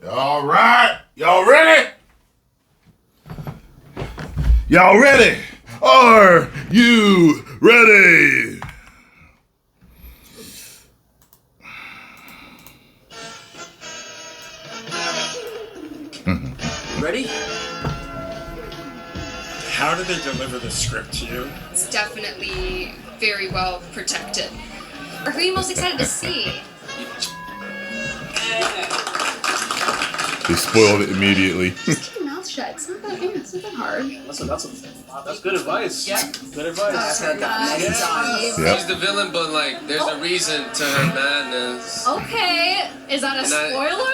All right. Y'all ready? Y'all ready? Are you ready? Ready? How did they deliver the script to you? It's definitely very well protected. Or who are you most excited to see? They spoiled it immediately. Just keep your mouth shut. It's not that hard. That's good advice. Yeah. Good advice. Yep. She's the villain, but like, there's a reason to her madness. Okay. Is that a spoiler?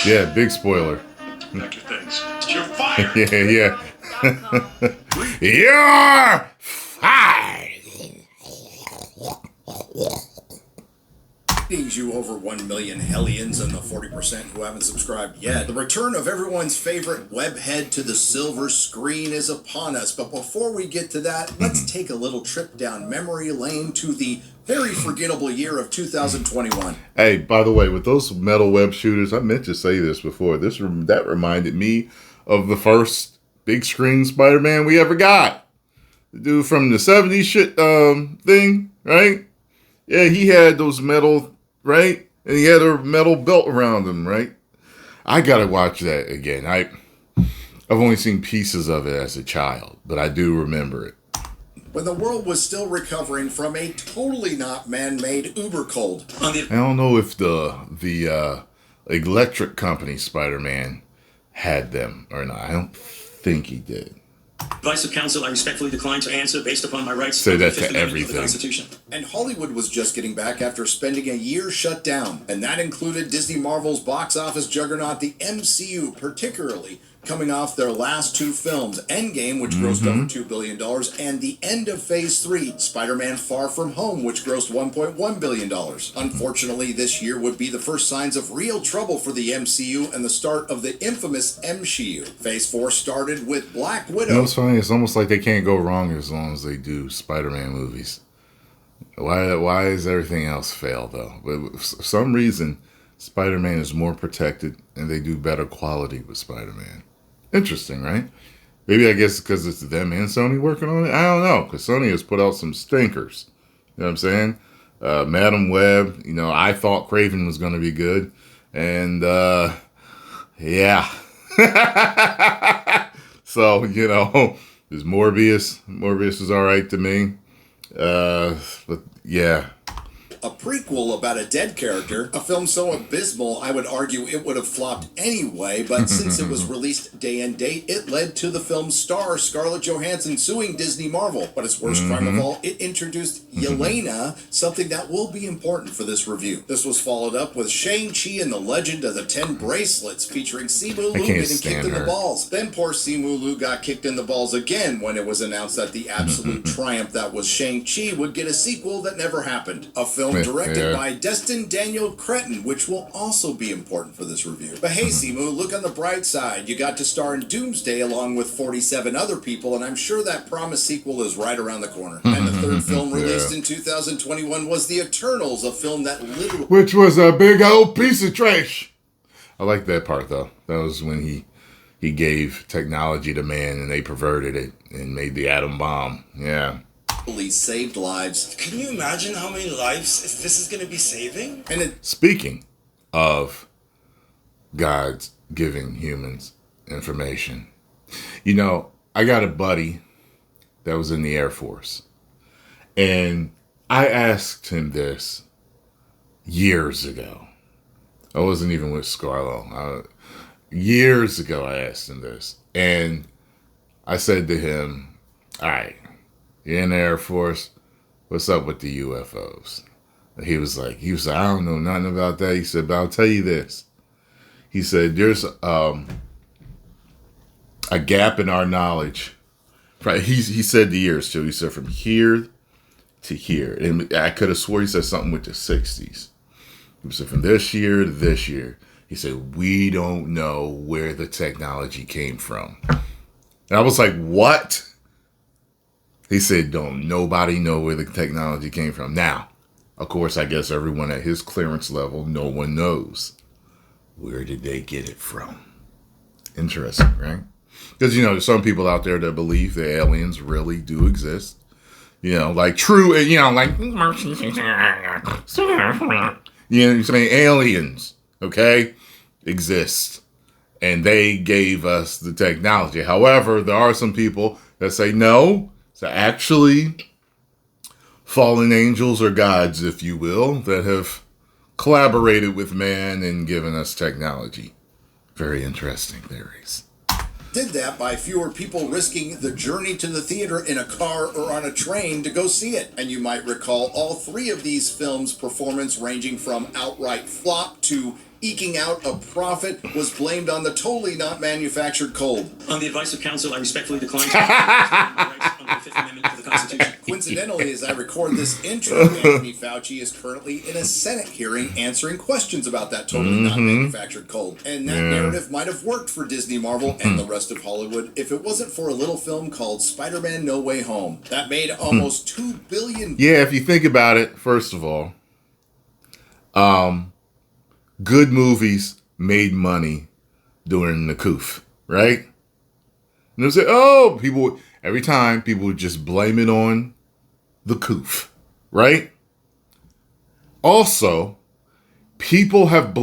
Yeah, big spoiler. Back to things. You're fired! Yeah. You're fired! Greetings, you over 1 million hellions and the 40% who haven't subscribed yet. The return of everyone's favorite webhead to the silver screen is upon us. But before we get to that, let's take a little trip down memory lane to the very forgettable year of 2021. Hey, by the way, with those metal web shooters, I meant to say this before. That reminded me of the first big screen Spider-Man we ever got. The dude from the 70s shit thing, right? Yeah, he had those metal, right? And he had a metal belt around him, right? I gotta watch that again. I've only seen pieces of it as a child, but I do remember it. When the world was still recovering from a totally not man-made uber cold. I don't know if the electric company Spider-Man had them or not. I don't think he did. Advice of counsel, I respectfully decline to answer based upon my rights. Say that to Fifth Amendment of the everything. Constitution. And Hollywood was just getting back after spending a year shut down. And that included Disney Marvel's box office juggernaut, the MCU, particularly coming off their last two films, Endgame, which grossed over $2 billion, and the end of Phase 3, Spider-Man Far From Home, which grossed $1.1 billion. Unfortunately, this year would be the first signs of real trouble for the MCU and the start of the infamous MCU. Phase 4 started with Black Widow. You know what's funny? It's almost like they can't go wrong as long as they do Spider-Man movies. Why is everything else fail, though? But for some reason, Spider-Man is more protected, and they do better quality with Spider-Man. Interesting, right? Maybe I guess because it's them and Sony working on it. I don't know, because Sony has put out some stinkers. You know what I'm saying? Madam Web, I thought Craven was going to be good. And, yeah. So, there's Morbius. Morbius is all right to me. But, yeah. A prequel about a dead character, a film so abysmal I would argue it would have flopped anyway, but since it was released day and date, it led to the film's star, Scarlett Johansson, suing Disney Marvel. But its worst crime of all, it introduced Yelena, something that will be important for this review. This was followed up with Shang-Chi and the Legend of the 10 Bracelets, featuring Simu Liu getting kicked in the balls. Then poor Simu Liu got kicked in the balls again when it was announced that the absolute triumph that was Shang-Chi would get a sequel that never happened. A film directed by Destin Daniel Cretton, which will also be important for this review. But hey, Simu, look on the bright side. You got to star in Doomsday along with 47 other people, and I'm sure that promised sequel is right around the corner. And the third film released in 2021 was The Eternals, a film that literally... Which was a big old piece of trash. I like that part, though. That was when he gave technology to man, and they perverted it and made the atom bomb. Yeah. saved lives. Can you imagine how many lives this is going to be saving? And Speaking of God's giving humans information, I got a buddy that was in the Air Force, and I asked him this years ago. I wasn't even with Scarlo. Years ago, I asked him this, and I said to him, all right, you're in the Air Force, what's up with the UFOs? And he was like, I don't know nothing about that. He said, but I'll tell you this. He said, there's a gap in our knowledge. Right? He said the years too. He said from here to here. And I could have swore he said something with the 60s. He said from this year to this year. He said, we don't know where the technology came from. And I was like, what? He said, don't nobody know where the technology came from. Now, of course, I guess everyone at his clearance level, no one knows. Where did they get it from? Interesting, right? Because, there's some people out there that believe that aliens really do exist. Like true, like, you know what I'm saying? Aliens, okay, exist. And they gave us the technology. However, there are some people that say no, it's actually fallen angels or gods, if you will, that have collaborated with man and given us technology. Very interesting theories. Did that by fewer people risking the journey to the theater in a car or on a train to go see it. And you might recall all three of these films' performance ranging from outright flop to eking out a profit was blamed on the totally not manufactured cold. On the advice of counsel, I respectfully decline to rights under the Fifth Amendment to the Constitution. Coincidentally, as I record this intro, Anthony Fauci is currently in a Senate hearing answering questions about that totally not manufactured cold. And that narrative might have worked for Disney, Marvel, and the rest of Hollywood if it wasn't for a little film called Spider-Man No Way Home. That made almost $2 billion. Yeah, if you think about it, first of all, good movies made money during the coof, right? And they'll say, every time people would just blame it on the coof, right? Also, people have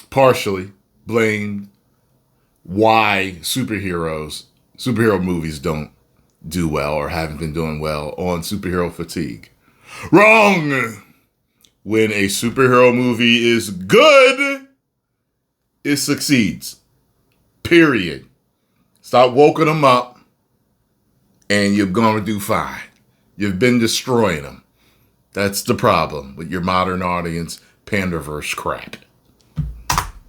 partially blamed why superhero movies don't do well or haven't been doing well on superhero fatigue. Wrong! When a superhero movie is good, it succeeds. Period. Stop woking them up and you're going to do fine. You've been destroying them. That's the problem with your modern audience Panderverse crap.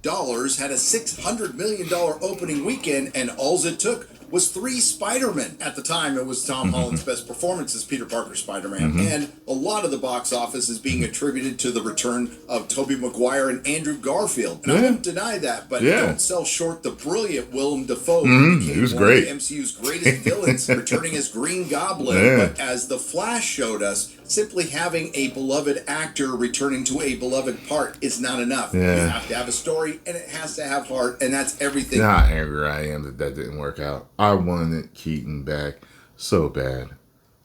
Dollars had a $600 million opening weekend, and all it took was 3 Spider-Men. At the time, it was Tom Holland's best performance as Peter Parker Spider-Man, and a lot of the box office is being attributed to the return of Tobey Maguire and Andrew Garfield. And I won't deny that, but don't sell short the brilliant Willem Dafoe, who became one of the MCU's greatest villains, returning as Green Goblin. But as The Flash showed us, simply having a beloved actor returning to a beloved part is not enough. You have to have a story, and it has to have heart, and that's everything. How angry I am that didn't work out. I wanted Keaton back so bad.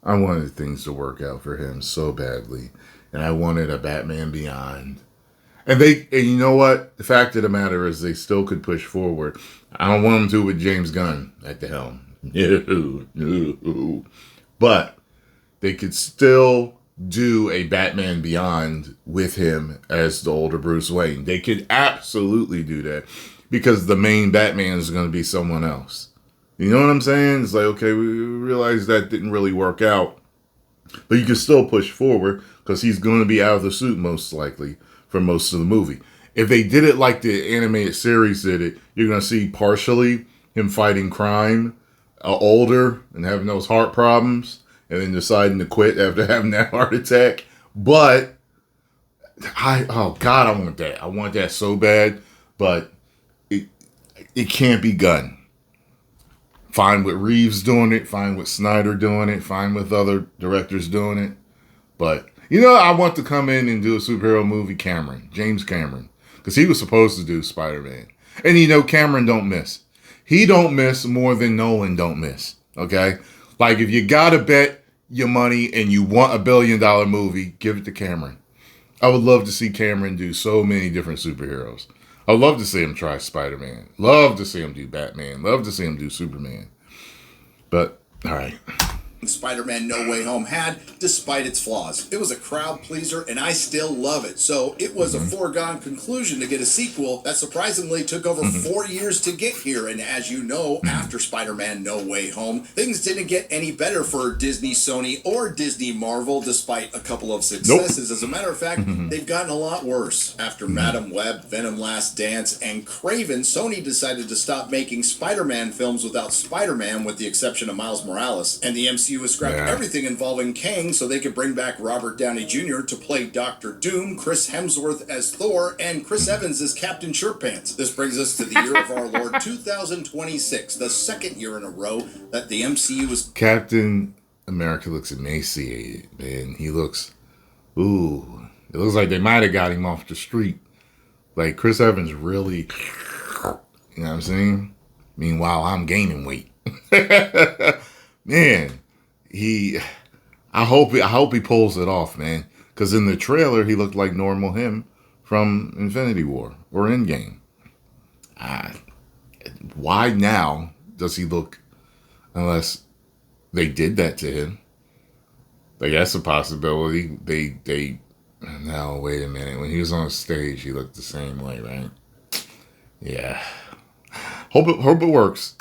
I wanted things to work out for him so badly. And I wanted a Batman Beyond. And you know what? The fact of the matter is they still could push forward. I don't want them to with James Gunn at the helm. No. But they could still do a Batman Beyond with him as the older Bruce Wayne. They could absolutely do that because the main Batman is going to be someone else. You know what I'm saying? It's like, okay, we realize that didn't really work out, but you can still push forward because he's going to be out of the suit most likely for most of the movie. If they did it like the animated series did it, you're going to see partially him fighting crime, older and having those heart problems, and then deciding to quit after having that heart attack. But I want that. I want that so bad, but it can't be done. Fine with Reeves doing it, fine with Snyder doing it, fine with other directors doing it. But, I want to come in and do a superhero movie, James Cameron. Because he was supposed to do Spider-Man. And Cameron don't miss. He don't miss more than Nolan don't miss. Okay? Like, if you gotta bet your money and you want $1 billion movie, give it to Cameron. I would love to see Cameron do so many different superheroes. I'd love to see him try Spider-Man. Love to see him do Batman. Love to see him do Superman. But, all right. Spider-Man No Way Home had, despite its flaws. It was a crowd pleaser, and I still love it. So it was a foregone conclusion to get a sequel that surprisingly took over 4 years to get here. And as you know, after Spider-Man No Way Home, things didn't get any better for Disney, Sony, or Disney Marvel, despite a couple of successes. As a matter of fact, they've gotten a lot worse. After Madam Web, Venom Last Dance, and Craven, Sony decided to stop making Spider-Man films without Spider-Man, with the exception of Miles Morales. And the MCU was scrapped everything involving Kang so they could bring back Robert Downey Jr. to play Doctor Doom, Chris Hemsworth as Thor, and Chris Evans as Captain Shirtpants. This brings us to the year of our Lord 2026, the second year in a row that the MCU was... Captain America looks emaciated, man. He looks... it looks like they might have got him off the street Like Chris Evans really, you know what I'm saying? Meanwhile, I'm gaining weight. Man, I hope he pulls it off, man. Because in the trailer, he looked like normal him from Infinity War or Endgame. Why now does he look, unless they did that to him? Like, that's a possibility. No, wait a minute. When he was on stage, he looked the same way, right? Yeah. Hope it works.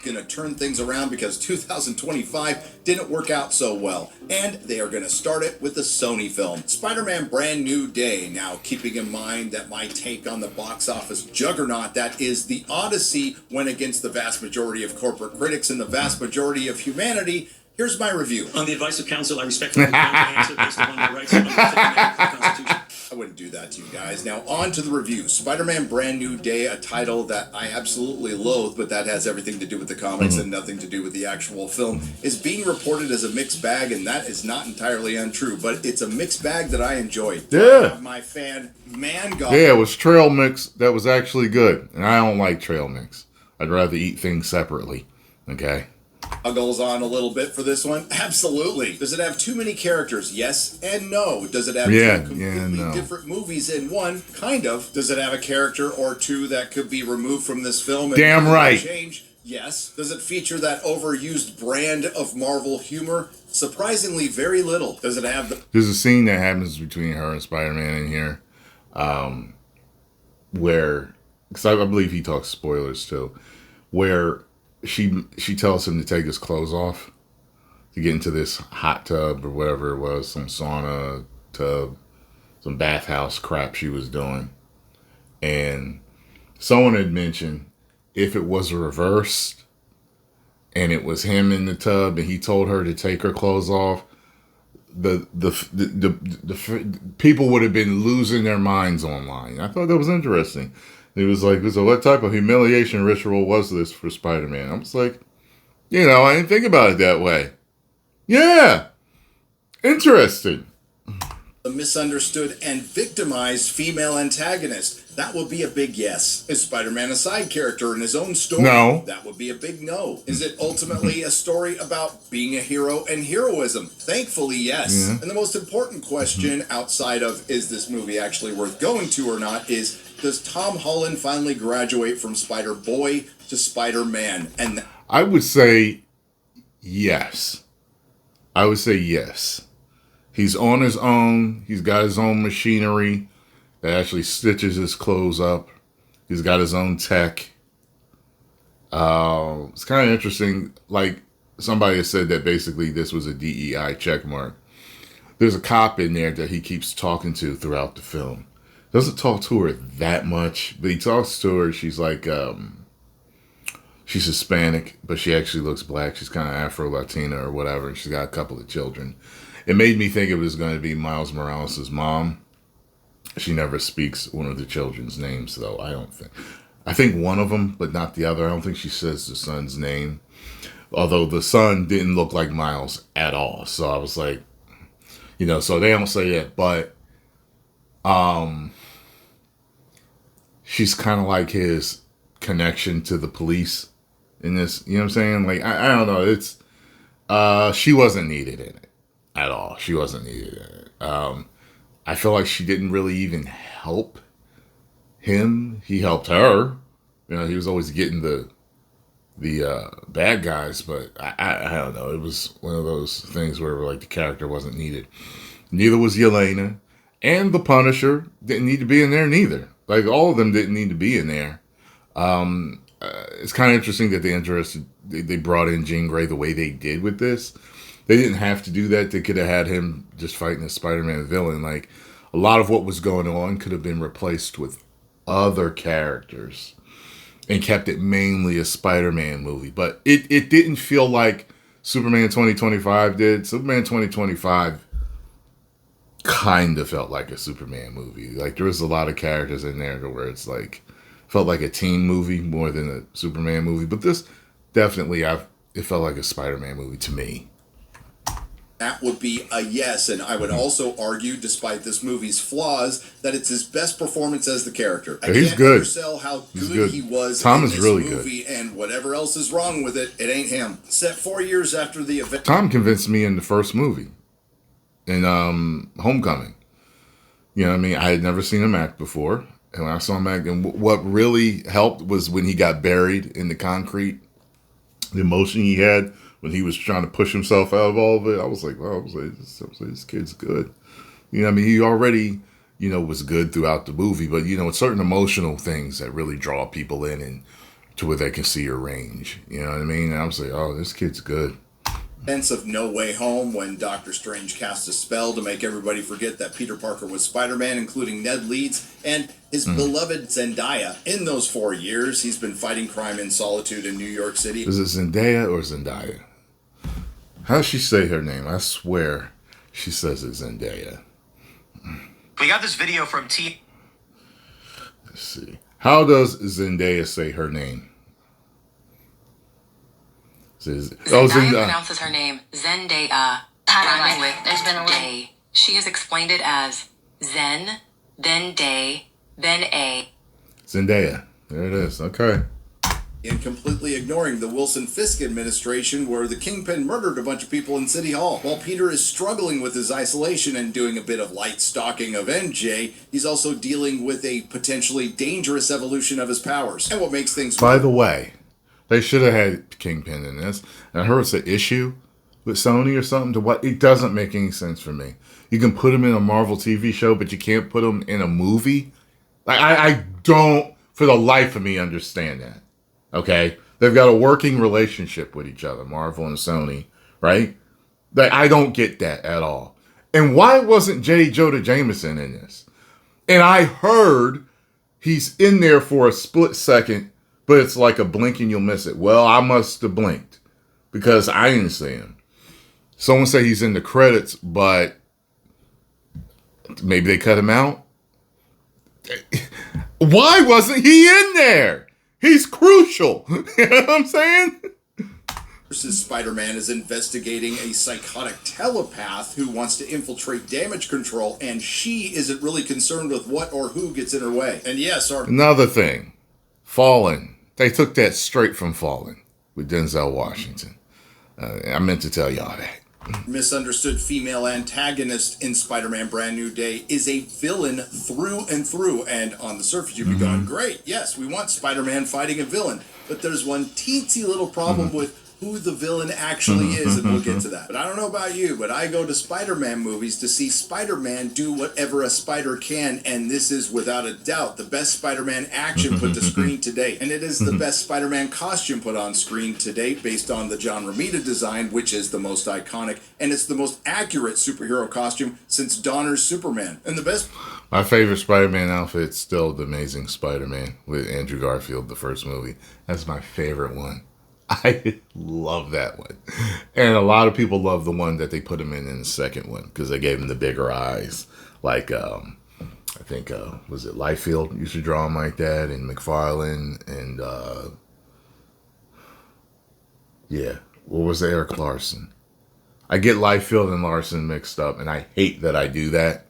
Gonna turn things around because 2025 didn't work out so well, and they are gonna start it with a Sony film, Spider-Man Brand New Day. Now, keeping in mind that my take on the box office juggernaut that is The Odyssey went against the vast majority of corporate critics and the vast majority of humanity, here's my review. On the advice of counsel, I respectfully decline to answer based upon my rights under the Fifth Amendment of the Constitution. I wouldn't do that to you guys. Now, on to the review. Spider-Man Brand New Day, a title that I absolutely loathe, but that has everything to do with the comics and nothing to do with the actual film, is being reported as a mixed bag, and that is not entirely untrue, but it's a mixed bag that I enjoyed. Yeah. My fan, Man God. Yeah, it was trail mix that was actually good. And I don't like trail mix. I'd rather eat things separately. Okay? Goes on a little bit for this one? Absolutely. Does it have too many characters? Yes and no. Does it have two completely different movies in one? Kind of. Does it have a character or two that could be removed from this film and damn right change? Yes. Does it feature that overused brand of Marvel humor? Surprisingly, very little. Does it have the... There's a scene that happens between her and Spider-Man in here where, because I believe he talks spoilers too, where she tells him to take his clothes off to get into this hot tub or whatever it was, some sauna tub, some bathhouse crap she was doing. And someone had mentioned if it was reversed and it was him in the tub and he told her to take her clothes off, the people would have been losing their minds online. I thought that was interesting. It was like, so what type of humiliation ritual was this for Spider-Man? I was like, I didn't think about it that way. Yeah. Interesting. A misunderstood and victimized female antagonist. That would be a big yes. Is Spider-Man a side character in his own story? No. That would be a big no. Is it ultimately a story about being a hero and heroism? Thankfully, yes. Yeah. And the most important question outside of is this movie actually worth going to or not is, does Tom Holland finally graduate from Spider-Boy to Spider-Man? And I would say yes. I would say yes. He's on his own. He's got his own machinery that actually stitches his clothes up. He's got his own tech. It's kind of interesting. Like somebody has said that basically this was a DEI checkmark. There's a cop in there that he keeps talking to throughout the film. Doesn't talk to her that much, but he talks to her. She's like, she's Hispanic, but she actually looks black. She's kind of Afro-Latina or whatever. She's got a couple of children. It made me think it was going to be Miles Morales' mom. She never speaks one of the children's names, though, I don't think. I think one of them, but not the other. I don't think she says the son's name. Although the son didn't look like Miles at all. So I was like, so they don't say that, but she's kind of like his connection to the police in this, you know what I'm saying? Like, I don't know. It's, she wasn't needed in it at all. She wasn't needed in it. I feel like she didn't really even help him. He helped her. He was always getting the bad guys, but I don't know. It was one of those things where like the character wasn't needed. Neither was Yelena. And the Punisher didn't need to be in there neither. Like, all of them didn't need to be in there. It's kind of interesting that they brought in Jean Grey the way they did with this. They didn't have to do that. They could have had him just fighting a Spider-Man villain. Like, a lot of what was going on could have been replaced with other characters and kept it mainly a Spider-Man movie. But it didn't feel like Superman 2025 did. Superman 2025 kind of felt like a Superman movie. Like, there was a lot of characters in there where it's like, felt like a teen movie more than a Superman movie. But this definitely, it felt like a Spider-Man movie to me. That would be a yes, and I would also argue, despite this movie's flaws, that it's his best performance as the character. I he's can't good. undersell how good he was Tom in is this really movie, and whatever else is wrong with it, it ain't him. Set 4 years after the event. Tom convinced me in the first movie, in Homecoming. You know what I mean? I had never seen him act before, and when I saw him act, and what really helped was when he got buried in the concrete, the emotion he had when he was trying to push himself out of all of it. I was like, wow, this kid's good. You know what I mean? He already, was good throughout the movie, but, it's certain emotional things that really draw people in and to where they can see your range. You know what I mean? And I was like, oh, this kid's good. Sense of No Way Home, when Doctor Strange cast a spell to make everybody forget that Peter Parker was Spider-Man, including Ned Leeds and his beloved Zendaya. In those 4 years, he's been fighting crime in solitude in New York City. Is it Zendaya or Zendaya? How does she say her name? I swear she says it Zendaya. We got this video from T. Let's see. How does Zendaya say her name? Zendaya pronounces her name Zendaya, rhyming with There's been a day. She has explained it as Zen, then day, then a. Zendaya. There it is. Okay. And completely ignoring the Wilson Fisk administration, where the Kingpin murdered a bunch of people in City Hall. While Peter is struggling with his isolation and doing a bit of light stalking of MJ, he's also dealing with a potentially dangerous evolution of his powers. And what makes things... By the way, they should have had Kingpin in this. And I heard it's an issue with Sony or something. It doesn't make any sense for me. You can put him in a Marvel TV show, but you can't put him in a movie. I don't, for the life of me, understand that. Okay? They've got a working relationship with each other, Marvel and Sony, right? I don't get that at all. And why wasn't J. Jonah Jameson in this? And I heard he's in there for a split second, but it's like a blink and you'll miss it. Well, I must have blinked because I didn't see him. Someone said he's in the credits, but maybe they cut him out. Why wasn't he in there? He's crucial. You know what I'm saying? Versus Spider-Man is investigating a psychotic telepath who wants to infiltrate damage control, and she isn't really concerned with what or who gets in her way. And yes, another thing, Fallen. They took that straight from Fallen with Denzel Washington. I meant to tell y'all that. Misunderstood female antagonist in Spider-Man Brand New Day is a villain through and through, and on the surface you'd be going, great, yes, we want Spider-Man fighting a villain, but there's one teensy little problem with who the villain actually is, and we'll get to that. But I don't know about you, but I go to Spider-Man movies to see Spider-Man do whatever a spider can, and this is without a doubt the best Spider-Man action put to screen to date. And it is the best Spider-Man costume put on screen to date based on the John Romita design, which is the most iconic, and it's the most accurate superhero costume since Donner's Superman. And the best... My favorite Spider-Man outfit is still The Amazing Spider-Man with Andrew Garfield, the first movie. That's my favorite one. I love that one. And a lot of people love the one that they put him in the second one because they gave him the bigger eyes. Like, I think, was it Liefeld used to draw him like that, and McFarlane, and, what was Eric Larson? I get Liefeld and Larson mixed up, and I hate that I do that.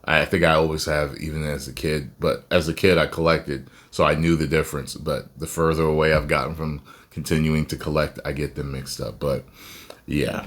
I think I always have, even as a kid. But as a kid, I collected, so I knew the difference. But the further away I've gotten from continuing to collect, I get them mixed up. But yeah.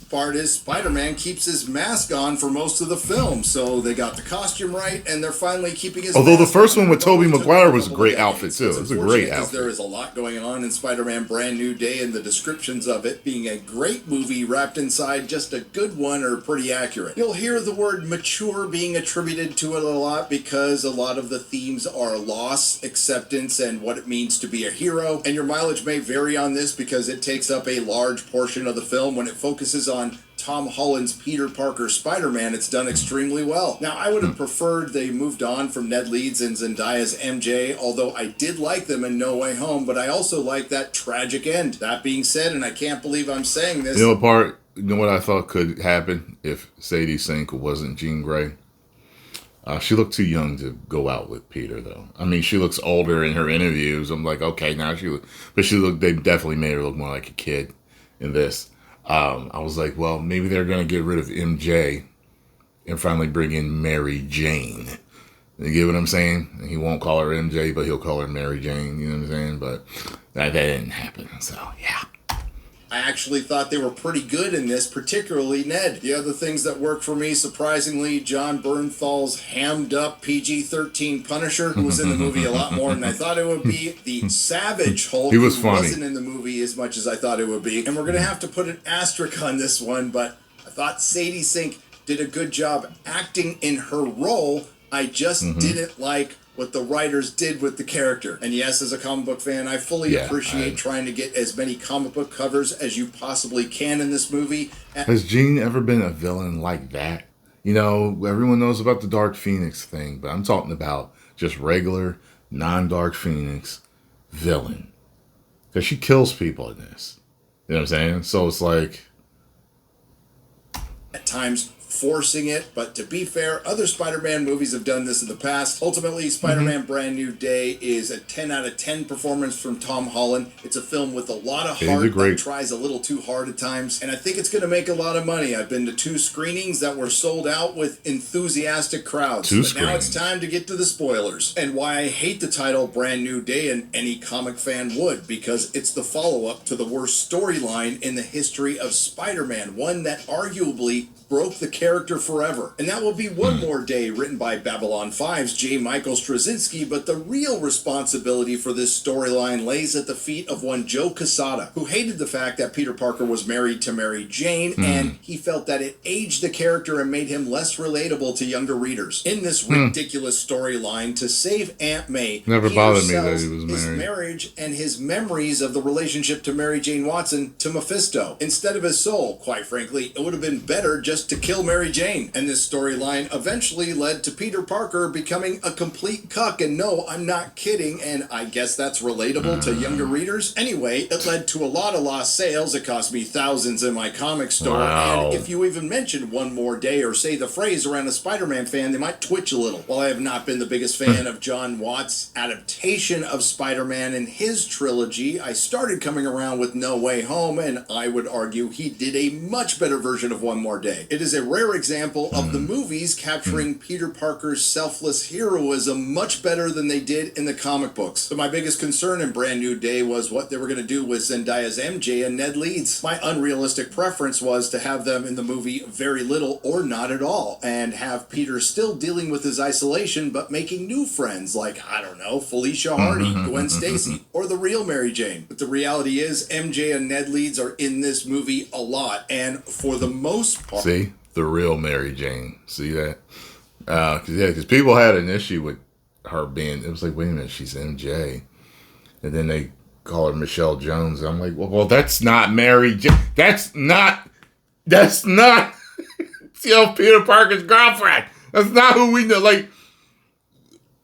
Part is Spider-Man keeps his mask on for most of the film, so they got the costume right, and they're finally keeping his Although the mask first on. one with Tobey Maguire was a great outfit too. It was a great outfit. There is a lot going on in Spider-Man Brand New Day, and the descriptions of it being a great movie wrapped inside just a good one are pretty accurate. You'll hear the word mature being attributed to it a lot because a lot of the themes are loss, acceptance, and what it means to be a hero, and your mileage may vary on this because it takes up a large portion of the film. When it focuses on Tom Holland's Peter Parker Spider-Man, it's done extremely well. Now, I would have preferred they moved on from Ned Leeds and Zendaya's MJ, although I did like them in No Way Home, but I also like that tragic end. That being said, and I can't believe I'm saying this... You know what I thought could happen if Sadie Sink wasn't Jean Grey? She looked too young to go out with Peter, though. I mean, she looks older in her interviews. I'm like, okay, now they definitely made her look more like a kid in this. I was like, well, maybe they're going to get rid of MJ and finally bring in Mary Jane. You get what I'm saying? He won't call her MJ, but he'll call her Mary Jane. You know what I'm saying? But that didn't happen. So, yeah. I actually thought they were pretty good in this, particularly Ned. The other things that worked for me, surprisingly, John Bernthal's hammed up PG-13 Punisher, who was in the movie a lot more than I thought it would be. The Savage Hulk, He was who funny. wasn't in the movie as much as I thought it would be. And we're going to have to put an asterisk on this one, but I thought Sadie Sink did a good job acting in her role. I just didn't like what the writers did with the character. And yes, as a comic book fan, I fully appreciate trying to get as many comic book covers as you possibly can in this movie. Has Jean ever been a villain like that? You know, everyone knows about the Dark Phoenix thing, but I'm talking about just regular, non-Dark Phoenix villain. Because she kills people in this. You know what I'm saying? So it's like... At times forcing it, but to be fair, other Spider-Man movies have done this in the past. Ultimately, Spider-Man Brand New Day is a 10 out of 10 performance from Tom Holland. It's a film with a lot of heart that tries a little too hard at times, and I think it's going to make a lot of money. I've been to 2 screenings that were sold out with enthusiastic crowds. Now it's time to get to the spoilers, and why I hate the title Brand New Day, and any comic fan would, because it's the follow-up to the worst storyline in the history of Spider-Man, one that arguably broke the character forever. And that will be One More Day, written by Babylon 5's J. Michael Straczynski, but the real responsibility for this storyline lays at the feet of one Joe Quesada, who hated the fact that Peter Parker was married to Mary Jane, and he felt that it aged the character and made him less relatable to younger readers. In this ridiculous storyline, to save Aunt May, Never Peter bothered me that sells he was his married. marriage and his memories of the relationship to Mary Jane Watson to Mephisto, instead of his soul. Quite frankly, it would have been better just to kill Mary Jane. And this storyline eventually led to Peter Parker becoming a complete cuck. And no, I'm not kidding, and I guess that's relatable to younger readers. Anyway, it led to a lot of lost sales. It cost me thousands in my comic store. And if you even mention One More Day or say the phrase around a Spider-Man fan, they might twitch a little. While I have not been the biggest fan of John Watts' adaptation of Spider-Man in his trilogy, I started coming around with No Way Home, and I would argue he did a much better version of One More Day. It is a rare example of the movies capturing Peter Parker's selfless heroism much better than they did in the comic books. So my biggest concern in Brand New Day was what they were going to do with Zendaya's MJ and Ned Leeds. My unrealistic preference was to have them in the movie very little or not at all, and have Peter still dealing with his isolation but making new friends like, I don't know, Felicia Hardy, Gwen Stacy, or the real Mary Jane. But the reality is MJ and Ned Leeds are in this movie a lot, and for the most part... See? The real Mary Jane. See that? Because people had an issue with her being... It was like, wait a minute, she's MJ. And then they call her Michelle Jones. And I'm like, well, that's not Mary Jane. That's not Peter Parker's girlfriend. That's not who we know. Like,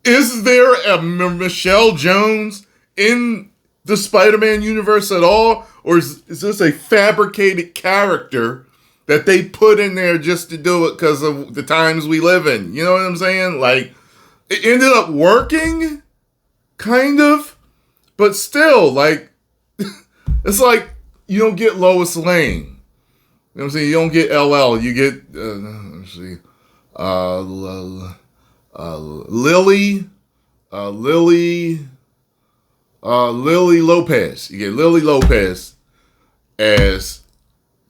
is there a Michelle Jones in the Spider-Man universe at all? Or is this a fabricated character that they put in there just to do it because of the times we live in? You know what I'm saying? Like, it ended up working, kind of, but still, like, it's like you don't get Lois Lane. You know what I'm saying? You don't get LL. You get, let's see, Lily Lopez. You get Lily Lopez as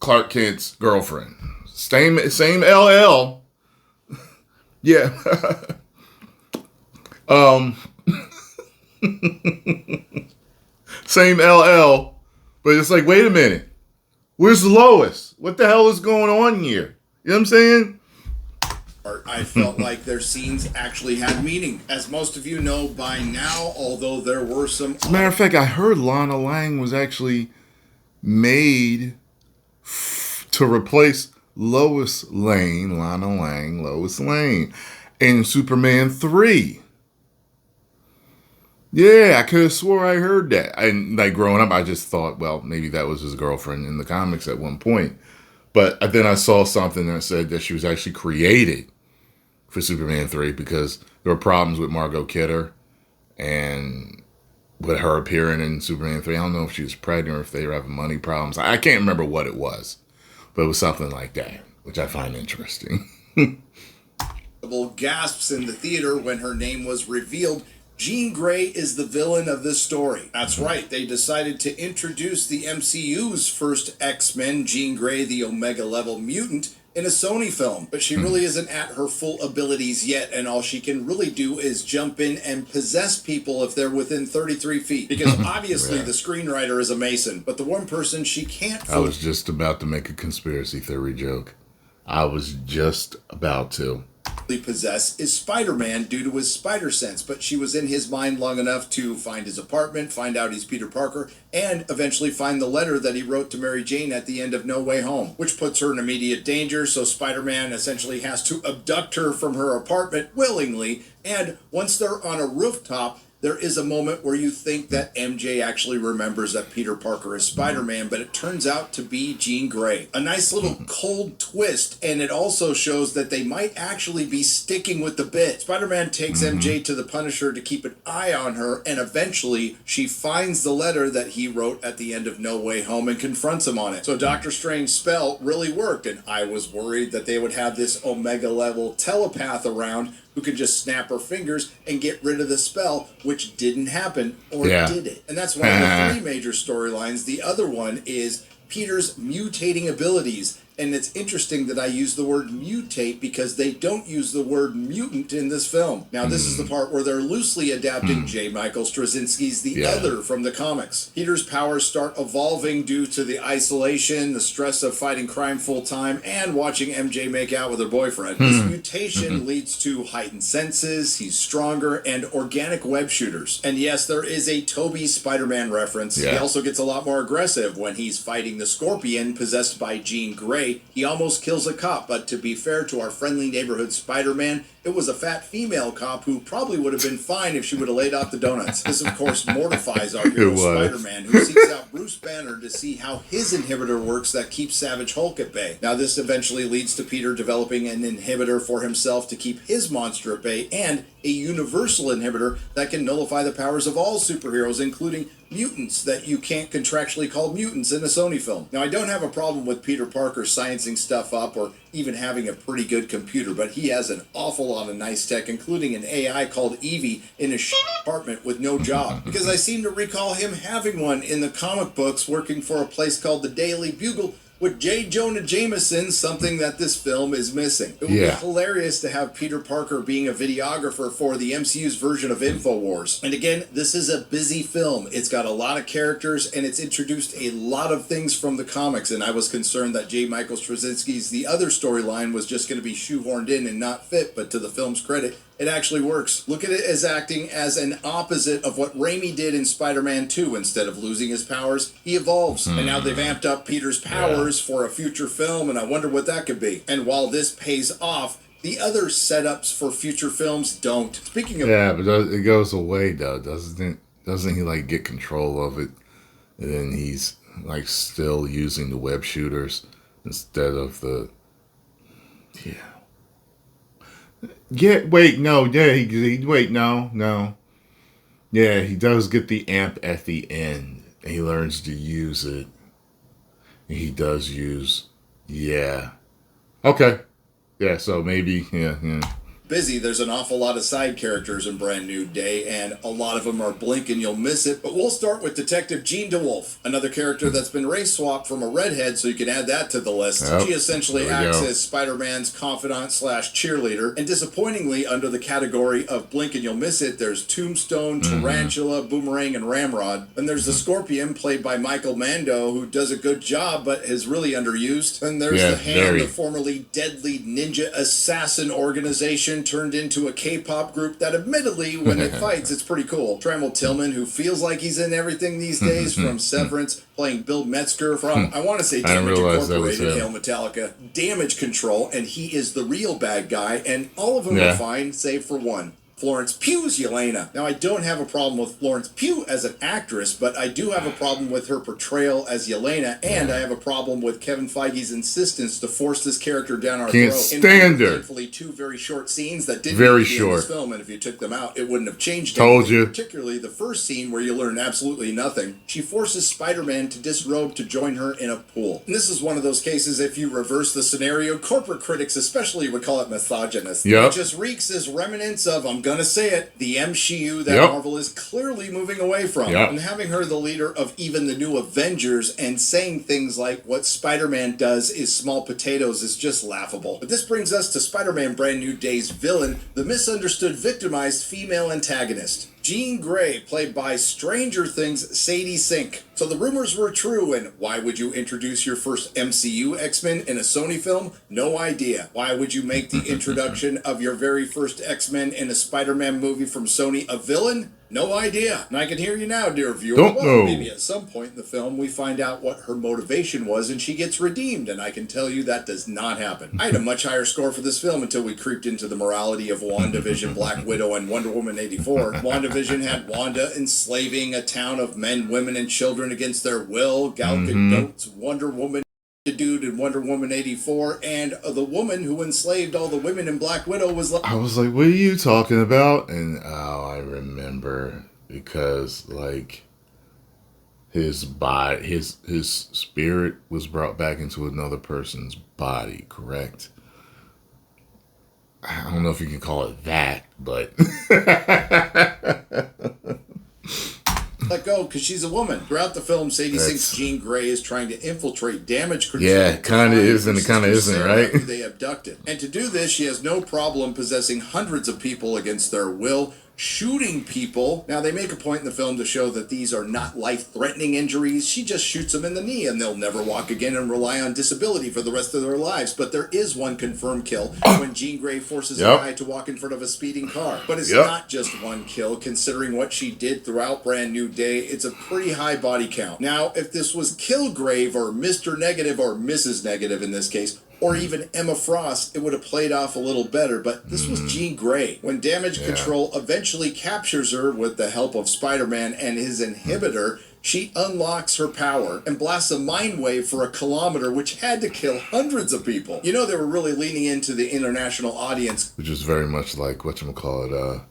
Clark Kent's girlfriend. Same LL. Yeah. Same LL. But it's like, wait a minute. Where's Lois? What the hell is going on here? You know what I'm saying? I felt like their scenes actually had meaning. As most of you know by now, although there were some... As a matter of fact, I heard Lana Lang was actually made to replace Lois Lane, Lois Lane, in Superman 3. Yeah, I could have swore I heard that. And like growing up, I just thought, well, maybe that was his girlfriend in the comics at one point. But then I saw something that said that she was actually created for Superman 3 because there were problems with Margot Kidder and with her appearing in Superman 3. I don't know if she was pregnant or if they were having money problems. I can't remember what it was. But it was something like that, which I find interesting. Gasps in the theater when her name was revealed. Jean Grey is the villain of this story. That's right, they decided to introduce the MCU's first X-Men, Jean Grey, the Omega level mutant, in a Sony film, but she really isn't at her full abilities yet, and all she can really do is jump in and possess people if they're within 33 feet, because obviously the screenwriter is a Mason, but the one person she can't I was just about to make a conspiracy theory joke. I was just about to. Possess is Spider-Man due to his spider sense, but she was in his mind long enough to find his apartment, find out he's Peter Parker, and eventually find the letter that he wrote to Mary Jane at the end of No Way Home, which puts her in immediate danger, so Spider-Man essentially has to abduct her from her apartment willingly, and once they're on a rooftop, there is a moment where you think that MJ actually remembers that Peter Parker is Spider-Man, but it turns out to be Jean Grey. A nice little cold twist, and it also shows that they might actually be sticking with the bit. Spider-Man takes MJ to the Punisher to keep an eye on her, and eventually she finds the letter that he wrote at the end of No Way Home and confronts him on it. So Doctor Strange's spell really worked, and I was worried that they would have this Omega-level telepath around who could just snap her fingers and get rid of the spell, which didn't happen, or did it? And that's one of the three major storylines. The other one is Peter's mutating abilities. And it's interesting that I use the word mutate because they don't use the word mutant in this film. Now, this is the part where they're loosely adapting J. Michael Straczynski's The Other from the comics. Peter's powers start evolving due to the isolation, the stress of fighting crime full-time, and watching MJ make out with her boyfriend. This mutation leads to heightened senses, he's stronger, and organic web shooters. And yes, there is a Toby Spider-Man reference. He also gets a lot more aggressive when he's fighting the Scorpion possessed by Jean Grey. He almost kills a cop, but to be fair to our friendly neighborhood Spider-Man, it was a fat female cop who probably would have been fine if she would have laid out the donuts. This, of course, mortifies our hero Spider-Man, who seeks out Bruce Banner to see how his inhibitor works that keeps Savage Hulk at bay. Now, this eventually leads to Peter developing an inhibitor for himself to keep his monster at bay, and a universal inhibitor that can nullify the powers of all superheroes, including mutants that you can't contractually call mutants in a Sony film. Now, I don't have a problem with Peter Parker sciencing stuff up or even having a pretty good computer, but he has an awful lot of nice tech, including an AI called Evie in his apartment with no job. Because I seem to recall him having one in the comic books working for a place called the Daily Bugle with J. Jonah Jameson, something that this film is missing. It would be hilarious to have Peter Parker being a videographer for the MCU's version of InfoWars. And again, this is a busy film. It's got a lot of characters, and it's introduced a lot of things from the comics, and I was concerned that J. Michael Straczynski's The Other storyline was just going to be shoehorned in and not fit, but to the film's credit, it actually works. Look at it as acting as an opposite of what Raimi did in Spider-Man 2. Instead of losing his powers, he evolves. And now they've amped up Peter's powers for a future film, and I wonder what that could be. And while this pays off, the other setups for future films don't. Speaking of... Yeah, but it goes away, though, doesn't it? Doesn't he, like, get control of it? And then he's, like, still using the web shooters instead of the... Wait, no. Yeah, he does get the amp at the end. And he learns to use it. And he does use... Okay. Yeah, so maybe, busy. There's an awful lot of side characters in Brand New Day, and a lot of them are blink and you'll miss it. But we'll start with Detective Jean DeWolf, another character that's been race swapped from a redhead, so you can add that to the list. She essentially acts as Spider-Man's confidant slash cheerleader, and disappointingly, under the category of blink and you'll miss it, there's Tombstone, Tarantula, Boomerang, and Ramrod. And there's the Scorpion, played by Michael Mando, who does a good job, but is really underused. And there's the Hand, the formerly deadly ninja assassin organization turned into a K-pop group that admittedly, when it fights, it's pretty cool. Trammell Tillman, who feels like he's in everything these days, from Severance, playing Bill Metzger from, I want to say Damage Incorporated, Hail Metallica, Damage Control, and he is the real bad guy, and all of them are fine, save for one. Florence Pugh's Yelena. Now, I don't have a problem with Florence Pugh as an actress, but I do have a problem with her portrayal as Yelena, and I have a problem with Kevin Feige's insistence to force this character down our Can't throat. stand her. Thankfully, two very short scenes that didn't Very need to be in short. this film, and if you took them out, it wouldn't have changed Told anything. you. Particularly the first scene where you learn absolutely nothing. She forces Spider-Man to disrobe to join her in a pool. And this is one of those cases, if you reverse the scenario, corporate critics especially would call it misogynist. Yep. It just reeks as remnants of, I'm gonna say it, the MCU that Yep. Marvel is clearly moving away from. Yep. And having her the leader of even the new Avengers and saying things like what Spider-Man does is small potatoes is just laughable. But this brings us to Spider-Man Brand New Day's villain, the misunderstood, victimized female antagonist. Jean Grey, played by Stranger Things' Sadie Sink. So the rumors were true, and why would you introduce your first MCU X-Men in a Sony film? No idea. Why would you make the introduction of your very first X-Men in a Spider-Man movie from Sony a villain? No idea. And I can hear you now, dear viewer. Don't know. Maybe at some point in the film we find out what her motivation was and she gets redeemed, and I can tell you that does not happen. I had a much higher score for this film until we creeped into the morality of WandaVision, Black Widow, and Wonder Woman 84. WandaVision had Wanda enslaving a town of men, women, and children against their will. Gal Gadot's Wonder Woman dude in Wonder Woman 84, and the woman who enslaved all the women in Black Widow was like... I was like, what are you talking about? And I remember, because like his body, his spirit was brought back into another person's body, correct? I don't know if you can call it that, but let go because she's a woman. Throughout the film, Sadie Sink's Jean Grey is trying to infiltrate damage control. Yeah, kind of is and it kind of isn't, right? Who they abducted. And to do this, she has no problem possessing hundreds of people against their will, shooting people. Now, they make a point in the film to show that these are not life-threatening injuries. She just shoots them in the knee and they'll never walk again and rely on disability for the rest of their lives. But there is one confirmed kill when Jean Grey forces a guy to walk in front of a speeding car. But it's not just one kill. Considering what she did throughout Brand New Day, it's a pretty high body count. Now, if this was Kilgrave or Mr. Negative or Mrs. Negative in this case, or even Emma Frost, it would have played off a little better, but this was Jean Grey. When Damage Control eventually captures her with the help of Spider-Man and his inhibitor, she unlocks her power and blasts a mind wave for a kilometer, which had to kill hundreds of people. You know, they were really leaning into the international audience. which is very much like whatchamacallit,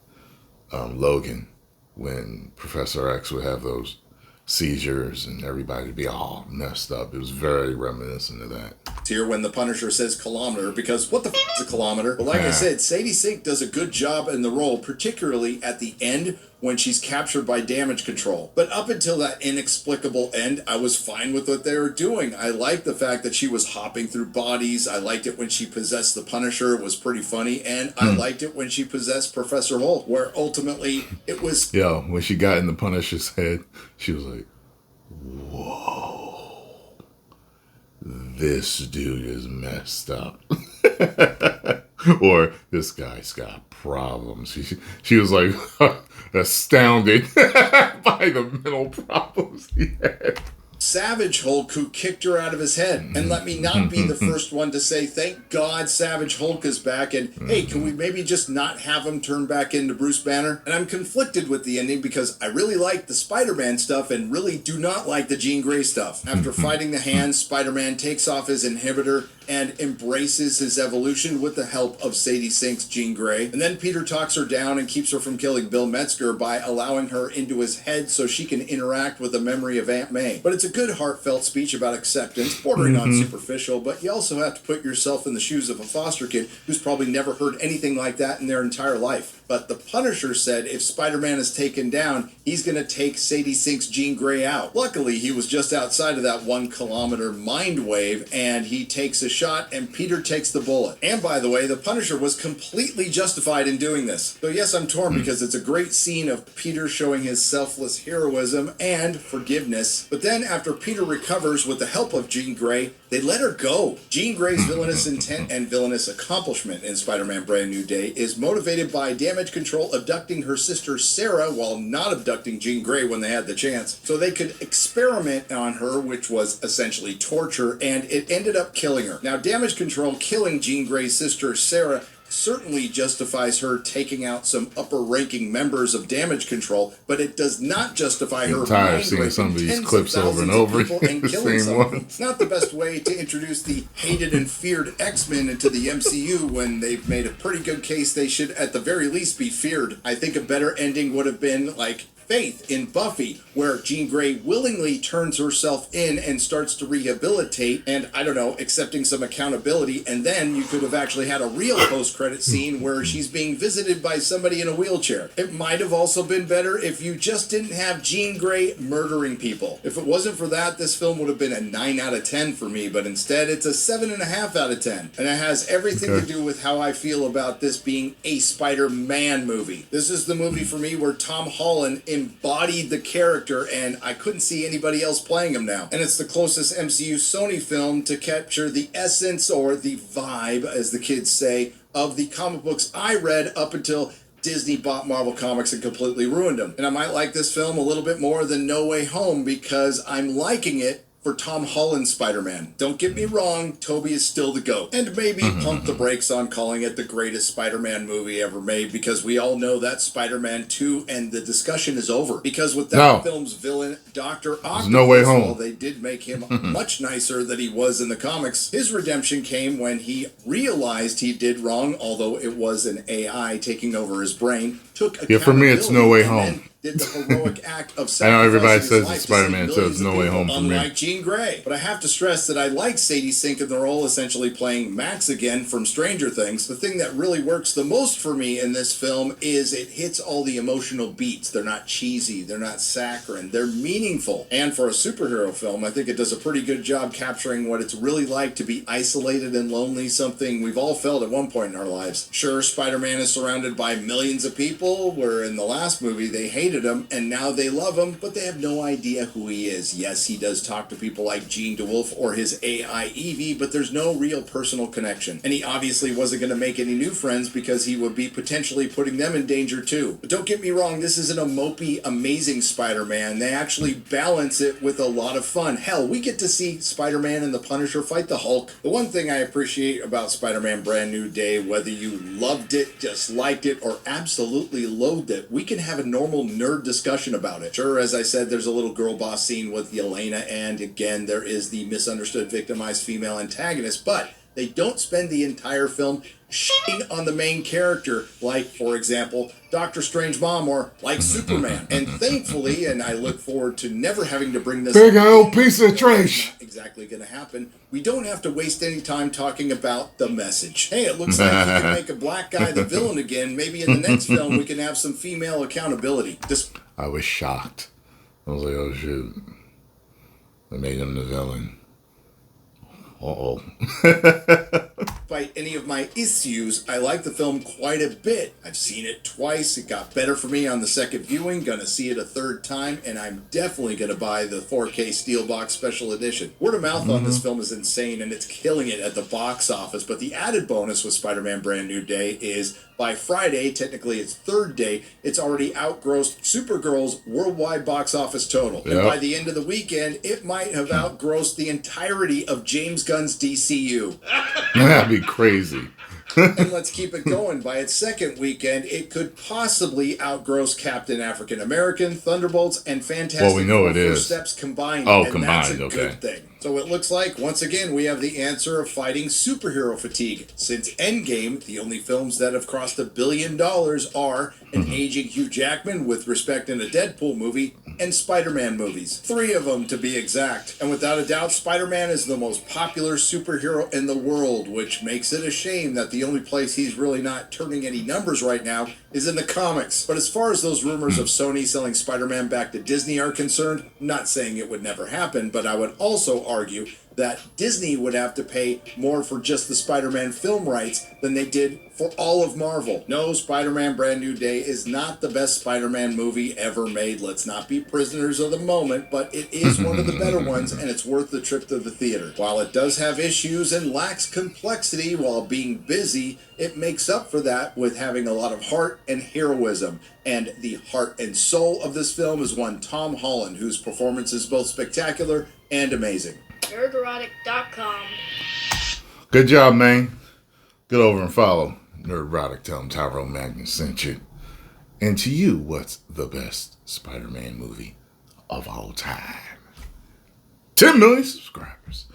Logan, when Professor X would have those seizures and everybody would be all messed up. It was very reminiscent of that. Here when the Punisher says kilometer, because what the is a kilometer? But like I said, Sadie Sink does a good job in the role, particularly at the end when she's captured by Damage Control. But up until that inexplicable end, I was fine with what they were doing. I liked the fact that she was hopping through bodies. I liked it when she possessed the Punisher. It was pretty funny. And I liked it when she possessed Professor Hulk, where ultimately it was... Yo, when she got in the Punisher's head, she was like, whoa, this dude is messed up. Or this guy's got problems. She was like astounded by the mental problems he had. Savage Hulk, who kicked her out of his head. And let me not be the first one to say, thank God Savage Hulk is back, and hey, can we maybe just not have him turn back into Bruce Banner? And I'm conflicted with the ending because I really like the Spider-Man stuff and really do not like the Jean Grey stuff. After fighting the Hand, Spider-Man takes off his inhibitor and embraces his evolution with the help of Sadie Sink's Jean Grey. And then Peter talks her down and keeps her from killing Bill Metzger by allowing her into his head so she can interact with the memory of Aunt May. But it's a good heartfelt speech about acceptance, bordering on superficial, but you also have to put yourself in the shoes of a foster kid who's probably never heard anything like that in their entire life. But the Punisher said if Spider-Man is taken down, he's going to take Sadie Sink's Jean Grey out. Luckily, he was just outside of that 1 kilometer mind wave, and he takes a shot, and Peter takes the bullet. And by the way, the Punisher was completely justified in doing this. So yes, I'm torn because it's a great scene of Peter showing his selfless heroism and forgiveness. But then after Peter recovers with the help of Jean Grey, they let her go. Jean Grey's villainous intent and villainous accomplishment in Spider-Man Brand New Day is motivated by Damage Control abducting her sister Sarah while not abducting Jean Grey when they had the chance. So they could experiment on her, which was essentially torture, and it ended up killing her. Now, Damage Control killing Jean Grey's sister Sarah certainly justifies her taking out some upper-ranking members of Damage Control, but it does not justify her I'm tired of seeing mind-raping some of these tens clips of over and thousands of over. people and The killing same some of them. one. It's not the best way to introduce the hated and feared X-Men into the MCU when they've made a pretty good case they should at the very least be feared. I think a better ending would have been like Faith in Buffy, where Jean Grey willingly turns herself in and starts to rehabilitate and, I don't know, accepting some accountability, and then you could have actually had a real post-credit scene where she's being visited by somebody in a wheelchair. It might have also been better if you just didn't have Jean Grey murdering people. If it wasn't for that, this film would have been a 9 out of 10 for me, but instead it's a 7.5 out of 10. And it has everything to do with how I feel about this being a Spider-Man movie. This is the movie for me where Tom Holland embodied the character, and I couldn't see anybody else playing him now. And it's the closest MCU Sony film to capture the essence, or the vibe, as the kids say, of the comic books I read up until Disney bought Marvel Comics and completely ruined them. And I might like this film a little bit more than No Way Home because I'm liking it for Tom Holland's Spider-Man. Don't get me wrong, Tobey is still the GOAT. And maybe pump the brakes on calling it the greatest Spider-Man movie ever made, because we all know that's Spider-Man 2 and the discussion is over. Because with that film's villain, Dr. Octopus, No Way Home. while they did make him much nicer than he was in the comics, his redemption came when he realized he did wrong, although it was an AI taking over his brain, took accountability. For me, it's No Way and Home. then did the heroic act of I know everybody sacrificing his says life it's to save Spider-Man, so millions it's of No Way people, Home for me. unlike Jean Grey. But I have to stress that I like Sadie Sink in the role, essentially playing Max again from Stranger Things. The thing that really works the most for me in this film is it hits all the emotional beats. They're not cheesy, they're not saccharine, they're meaningful. And for a superhero film, I think it does a pretty good job capturing what it's really like to be isolated and lonely, something we've all felt at one point in our lives. Sure, Spider-Man is surrounded by millions of people, where in the last movie they hated him, and now they love him, but they have no idea who he is. Yes, he does talk to people like Jean DeWolf or his AI Evie, but there's no real personal connection. And he obviously wasn't going to make any new friends because he would be potentially putting them in danger too. But don't get me wrong, this isn't a mopey, amazing Spider-Man. They actually balance it with a lot of fun. Hell, we get to see Spider-Man and the Punisher fight the Hulk. The one thing I appreciate about Spider-Man Brand New Day, whether you loved it, disliked it, or absolutely loathed it, we can have a normal nerd discussion about it. Sure, as I said, there's a little girl boss scene with Yelena, and again, there is the misunderstood, victimized female antagonist, but they don't spend the entire film shitting on the main character, like, for example, Doctor Strange Mom, or like Superman. And thankfully, and I look forward to never having to bring this Big old piece of trash. Not exactly going to happen. We don't have to waste any time talking about the message. Hey, it looks like you can make a black guy the villain again. Maybe in the next film we can have some female accountability. I was shocked. I was like, oh shit. They made him the villain. Uh-oh. Despite any of my issues, I like the film quite a bit. I've seen it twice. It got better for me on the second viewing. Gonna see it a third time, and I'm definitely gonna buy the 4K Steelbox Special Edition. Word of mouth on this film is insane, and it's killing it at the box office. But the added bonus with Spider-Man Brand New Day is by Friday, technically its third day, it's already outgrossed Supergirl's worldwide box office total. And by the end of the weekend, it might have outgrossed the entirety of James Gunn's DCU. That'd be crazy. And let's keep it going. By its second weekend, it could possibly outgross Captain African American, Thunderbolts, and Fantastic Well, we know Four it is. First Steps combined. Oh, and combined, that's a okay. good thing. So it looks like, once again, we have the answer of fighting superhero fatigue. Since Endgame, the only films that have crossed $1 billion are an aging Hugh Jackman with respect in a Deadpool movie and Spider-Man movies. 3 of them, to be exact. And without a doubt, Spider-Man is the most popular superhero in the world, which makes it a shame that the only place he's really not turning any numbers right now is in the comics. But as far as those rumors of Sony selling Spider-Man back to Disney are concerned, I'm not saying it would never happen, but I would also argue that Disney would have to pay more for just the Spider-Man film rights than they did for all of Marvel. No, Spider-Man Brand New Day is not the best Spider-Man movie ever made. Let's not be prisoners of the moment, but it is one of the better ones, and it's worth the trip to the theater. While it does have issues and lacks complexity while being busy, it makes up for that with having a lot of heart and heroism. And the heart and soul of this film is one Tom Holland, whose performance is both spectacular and amazing. Nerdrotic.com. Good job, man. Get over and follow Nerdrotic, tell him Tyrone Magnus sent you. And to you, what's the best Spider-Man movie of all time? 10 million subscribers.